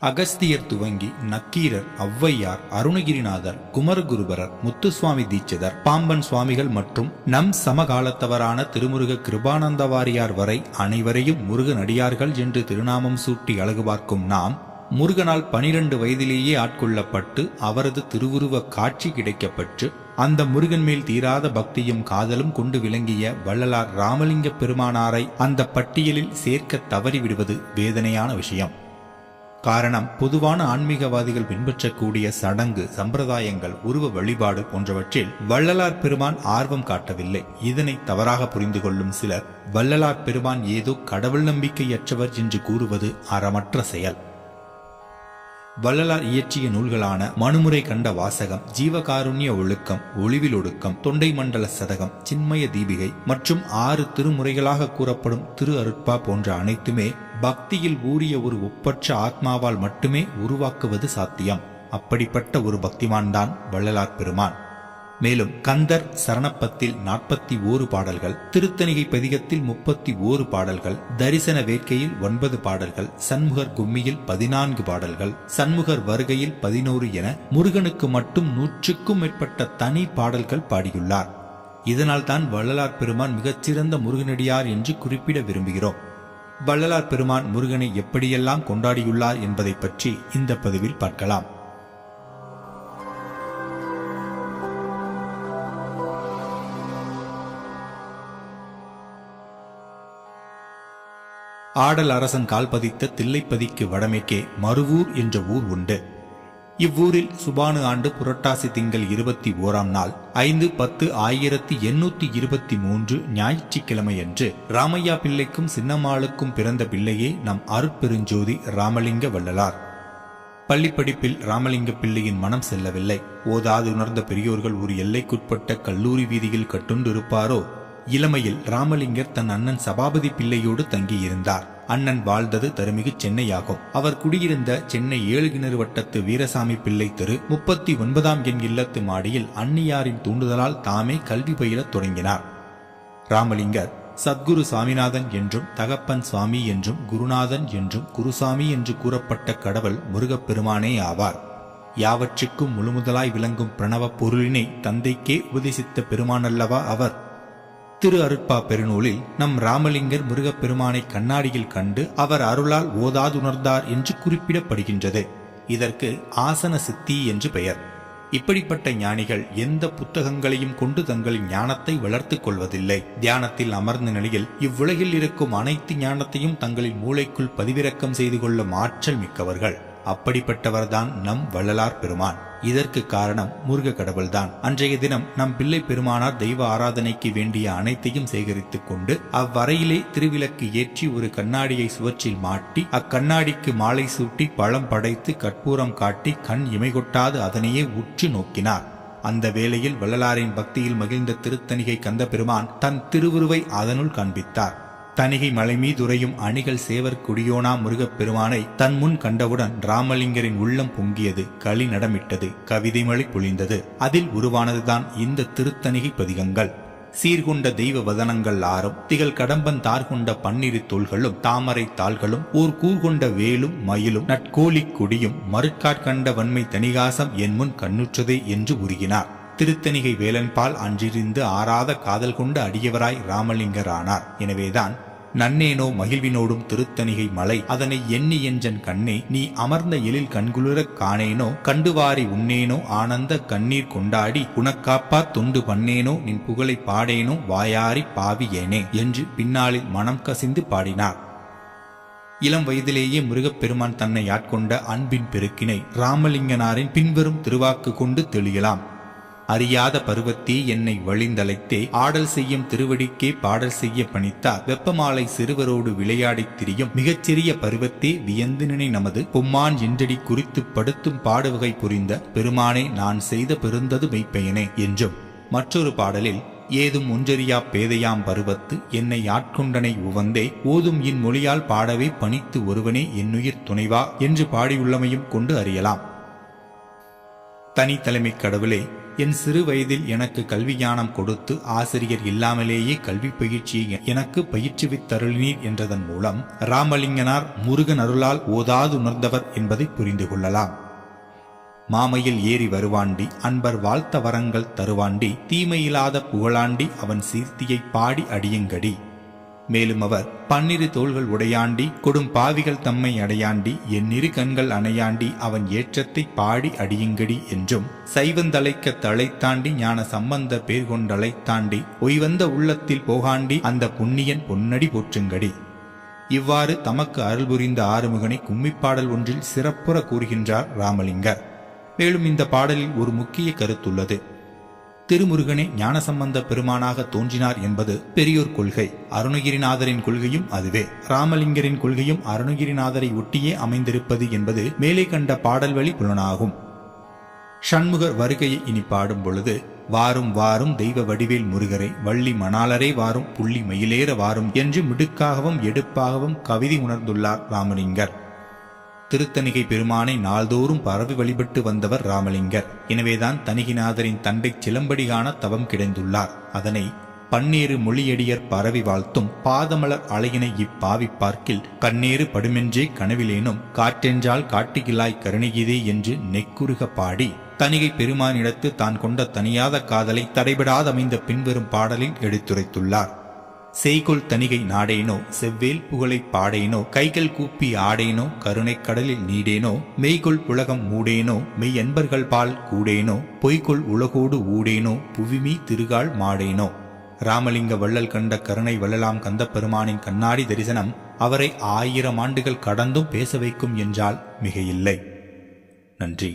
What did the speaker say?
அகஸ்தியர் துவங்கி நக்கீரர், ஔவையார், அருணகிரிநாதர், குமரகுருபரர், முத்துசுவாமி தீட்சிதர், பாம்பன் சுவாமிகள் மற்றும் நம் சமகாலத்தவரான திருமுருக கிருபானந்த வாரியார் வரை அனைவரையும் முருகனடியார்கள் என்று திருநாமம் சூட்டி அழகு பார்க்கும் நாம், முருகனால் 12 வயதிலேயே ஆட்கொள்ளப்பட்டு அவரது திருவுருவ காட்சி கிடைக்கப்பெற்று அந்த முருகன் மேல் தீராத பக்தியும் காதலும் கொண்டு விளங்கிய வள்ளலார் ராமலிங்க பெருமானாரை அந்த பட்டியலில் சேர்க்க தவறிவிடுவது வேதனையான விஷயம். காரணம், பொதுவான ஆன்மீகவாதிகள் பின்பற்றக்கூடிய சடங்கு சம்பிரதாயங்கள், உருவ வழிபாடு போன்றவற்றில் வள்ளலார் பெருமான் ஆர்வம் காட்டவில்லை. இதனை தவறாக புரிந்து கொள்ளும் சிலர் வள்ளலார் பெருமான் ஏதோ கடவுள் நம்பிக்கையற்றவர் என்று கூறுவது அறமற்ற செயல். வள்ளலார் இயற்றிய நூல்களான மனுமுறை கண்ட வாசகம், ஜீவகாருண்ய ஒழுக்கம், ஒளிவில் ஒடுக்கம், தொண்டை மண்டல சதகம், சின்மய தீபிகை மற்றும் 6 திருமுறைகளாக கூறப்படும் திரு அருட்பா போன்ற அனைத்துமே பக்தியில் ஊறிய ஒரு ஒப்பற்ற ஆத்மாவால் மட்டுமே உருவாக்குவது சாத்தியம். அப்படிப்பட்ட ஒரு பக்திமான் தான் வள்ளலார் பெருமான். மேலும் கந்தர் சரணப்பத்தில் 41 பாடல்கள், திருத்தணிகை பதிகத்தில் 31 பாடல்கள், தரிசன வேட்கையில் 9 பாடல்கள், சண்முகர் கும்மியில் 14 பாடல்கள், சண்முகர் வருகையில் 11 என முருகனுக்கு மட்டும் 100க்கும் மேற்பட்ட தனி பாடல்கள் பாடியுள்ளார். இதனால் தான் வள்ளலார் பெருமான் மிகச்சிறந்த முருகனடியார் என்று குறிப்பிட விரும்புகிறோம். வள்ளலார் பெருமான் முருகனை எப்படியெல்லாம் கொண்டாடியுள்ளார் என்பதை பற்றி இந்த பதிவில் பார்க்கலாம். ஆடல் அரசன் கால் பதித்த தில்லைப்பதிக்கு வடமேற்கே மருவூர் என்ற ஊர் உண்டு. இவ்வூரில் சுபானு ஆண்டு புரட்டாசி திங்கள் 21ஆம் நாள் 5/10/1823 ஞாயிற்றுக்கிழமையன்று ராமையா பிள்ளைக்கும் சின்னம்மாளுக்கும் பிறந்த பிள்ளையே நம் அருட்பெருஞ்சோதி ராமலிங்க வள்ளலார். பள்ளிப்படிப்பில் ராமலிங்க பிள்ளையின் மனம் செல்லவில்லை. ஓதாது உணர்ந்த பெரியோர்கள் ஒரு எல்லைக்குட்பட்ட கல்லூரி வீதியில் கட்டுண்டிருப்பாரோ. இளமையில் ராமலிங்கர் தன் அண்ணன் சபாபதி பிள்ளையோடு தங்கியிருந்தார். அண்ணன் வாழ்ந்தது தருமிகு சென்னையாகும். அவர் குடியிருந்த சென்னை 7 கிணறு வட்டத்து வீரசாமி பிள்ளை தெரு 39ஆம் எண் இல்லத்து மாடியில் அன்னியாரின் தூண்டுதலால் தாமே கல்வி பயிலத் தொடங்கினார். ராமலிங்கர் சத்குரு சாமிநாதன் என்றும், தகப்பன் சுவாமி என்றும், குருநாதன் என்றும், குருசாமி என்று கூறப்பட்ட கடவுள் முருகப்பெருமானே ஆவார். யாவற்றுக்கும் முழுமுதலாய் விளங்கும் பிரணவ பொருளினை தந்தைக்கே உபதேசித்த பெருமானல்லவா அவர். திரு அருட்பா பெருநூலில் நம் ராமலிங்கர் முருகப்பெருமானை கண்ணாடியில் கண்டு அவர் அருளால் ஓதாதுணர்ந்தார் என்று குறிப்பிடப்படுகின்றது. இதற்கு ஆசன சித்தி என்று பெயர். இப்படிப்பட்ட ஞானிகள் எந்த புத்தகங்களையும் கொண்டு தங்களின் ஞானத்தை வளர்த்துக் கொள்வதில்லை. தியானத்தில் அமர்ந்த நிலையில் இவ்வுலகில் இருக்கும் அனைத்து ஞானத்தையும் தங்களின் மூளைக்குள் பதிவிறக்கம் செய்து கொள்ளும் ஆற்றல் மிக்கவர்கள். அப்படிப்பட்டவர்தான் நம் வள்ளலார் பெருமான். இதற்கு காரணம் முருக கடவுள்தான். அன்றைய தினம் நம் பிள்ளை பெருமானார் தெய்வ ஆராதனைக்கு வேண்டிய அனைத்தையும் சேகரித்துக் கொண்டு அவ்வறையிலே திருவிளக்கு ஏற்றி ஒரு கண்ணாடியை சுவற்றில் மாட்டி அக்கண்ணாடிக்கு மாலை சூட்டி பழம் படைத்து கற்பூரம் காட்டி கண் இமைகொட்டாது அதனையே உற்று நோக்கினார். அந்த வேளையில் வள்ளலாரின் பக்தியில் மகிழ்ந்த திருத்தணிகை கந்த பெருமான் தன் திருவுருவை அதனுள் காண்பித்தார். தணிகை மலை மீதுரையும் அணிகள் சேவர் குடியோனா முருகப் பெருமானை தன் முன் கண்டவுடன் ராமலிங்கரின் உள்ளம் பொங்கியது, களி நடமிட்டது, கவிதை மழை பொழிந்தது. அதில் உருவானதுதான் இந்த திருத்தணிகை பதிகங்கள். சீர்கொண்ட தெய்வ வதனங்கள் 6ம், திகழ் கடம்பன் தார்கொண்ட 12 தோள்களும், தாமரை தாள்களும், ஓர் கூர்கொண்ட வேலும் மயிலும், நட்கோழி கொடியும், மறுக்காட்கண்ட வன்மை தணிகாசம் என் முன் கண்ணுற்றதே என்று உருகினார். திருத்தணிகை வேலன்பால் அன்றிருந்து ஆறாத காதல் கொண்ட அடியவராய் ராமலிங்கர் ஆனார். எனவேதான் நன்னேனோ மகிழ்வினோடும் திருத்தணிகை மலை அதனை எண்ணி எஞ்சன் கண்ணே நீ அமர்ந்த எழில் கண்குளிரக் காணேனோ கண்டுவாரி உண்ணேனோ ஆனந்த கண்ணீர் கொண்டாடி உனக்காப்பா தொண்டு பண்ணேனோ நின் புகழை பாடேனோ வாயாரி பாவியேனே என்று பின்னாளில் மனம் கசிந்து பாடினார். இளம் வயதிலேயே முருகப்பெருமான் தன்னை ஆட்கொண்ட அன்பின் பெருக்கினை ராமலிங்கனாரின் பின்வரும் திருவாக்கு கொண்டு தெளியலாம். அறியாத பருவத்தே என்னை வழிந்தழைத்தே ஆடல் செய்யும் திருவடிக்கே பாடல் செய்ய பணித்தார். வெப்பமாலை சிறுவரோடு விளையாடித் திரியும் மிகச்சிறிய பருவத்தே வியந்தினை நமது பொம்மான் என்றடி குறித்து படுத்தும் பாடுவகை புரிந்த பெருமானே நான் செய்த பெருந்தது மெய்ப்பயனே என்றும், மற்றொரு பாடலில் ஏதும் ஒன்றறியா பேதையாம் பருவத்து என்னை ஆட்கொண்டனை உவந்தே ஓதும் இன் மொழியால் பாடவே பணித்து ஒருவனே என்னுயிர் துணைவா என்று பாடியுள்ளமையும் கொண்டு அறியலாம். தனி தலைமை கடவுளே என் சிறு வயதில் எனக்கு கல்வி ஞானம் கொடுத்து ஆசிரியர் இல்லாமலேயே கல்வி பயிற்சியை எனக்கு பயிற்றுவித்தருளினீர் என்றதன் மூலம் ராமலிங்கனார் முருகன் அருளால் ஓதாதுணர்ந்தவர் என்பதை புரிந்து கொள்ளலாம். மாமையில் ஏறி வருவாண்டி அன்பர் வாழ்த்த வரங்கள் தருவாண்டி தீமையில்லாத புகழாண்டி அவன் சீர்த்தியை பாடி அடியுங்கடி. மேலும் அவர் பன்னிரு தோள்கள் உடையாண்டி கொடும் பாவிகள் தம்மை அடையாண்டி எண்ணிரு கண்கள் அணையாண்டி அவன் ஏற்றத்தை பாடி அடியுங்கடி என்றும் சைவந்தழைக்க தழைத்தாண்டி ஞான சம்பந்த பேர் கொண்டழைத்தாண்டி ஒய்வந்த உள்ளத்தில் போகாண்டி அந்த புண்ணியன் பொன்னடி போற்றுங்கடி. இவ்வாறு தமக்கு அருள் புரிந்த ஆறுமுகனை கும்மிப்பாடல் ஒன்றில் சிறப்புற கூறுகின்றார் ராமலிங்கர். மேலும் இந்த பாடலில் ஒரு முக்கிய கருத்துள்ளது. திருமுருகனே ஞானசம்பந்த பெருமானாக தோன்றினார் என்பது பெரியோர் கொள்கை. அருணகிரிநாதரின் கொள்கையும் அதுவே. ராமலிங்கரின் கொள்கையும் அருணகிரிநாதரை ஒட்டியே அமைந்திருப்பது என்பது மேலே கண்ட பாடல் வழி புலனாகும். ஷண்முகர் வருகையை இனி பாடும் பொழுது வாரும் வாரும் தெய்வ வடிவேல் முருகரை வள்ளி மணாலரே வாரும் புள்ளி மயிலேற வாரும் என்று மிடுக்காகவும் எடுப்பாகவும் கவிதை உணர்ந்துள்ளார் ராமலிங்கர். திருத்தணிகை பெருமானை நாள்தோறும் பரவி வழிபட்டு வந்தவர் ராமலிங்கர். எனவேதான் தணிகிநாதரின் தண்டை சிலம்படி காண தவம் கிடைந்துள்ளார். அதனை பன்னேறு மொழியடியர் பரவி வாழ்த்தும் பாதமலர் அழகினை இப்பாவி பார்க்கில் கண்ணேறு படுமென்றே கனவிலேனும் காற்றென்றால் காட்டுகிலாய் கருணைகிதே என்று நெக்குருக பாடி தணிகை பெருமானிடத்து தான் கொண்ட தனியாத காதலை தடைபடாத அமைந்த பின்வரும் பாடலில் எடுத்துரைத்துள்ளார். செய்கொள் தணிகை நாடேனோ செவ்வேல் புகழை பாடேனோ கைகள் கூப்பி ஆடேனோ கருணை கடலில் நீடேனோ மெய்கொள் உலகம் மூடேனோ மெய் என்பர்கள் பால் கூடேனோ பொய்கொள் உலகோடு ஊடேனோ புவிமீ திருகால் மாடேனோ. ராமலிங்க வள்ளல் கண்ட கருணை வள்ளலாம் கந்த பெருமானின் கண்ணாடி தரிசனம் அவரை 1000 ஆண்டுகள் கடந்தும் பேச வைக்கும் என்றால் மிகையில்லை. நன்றி.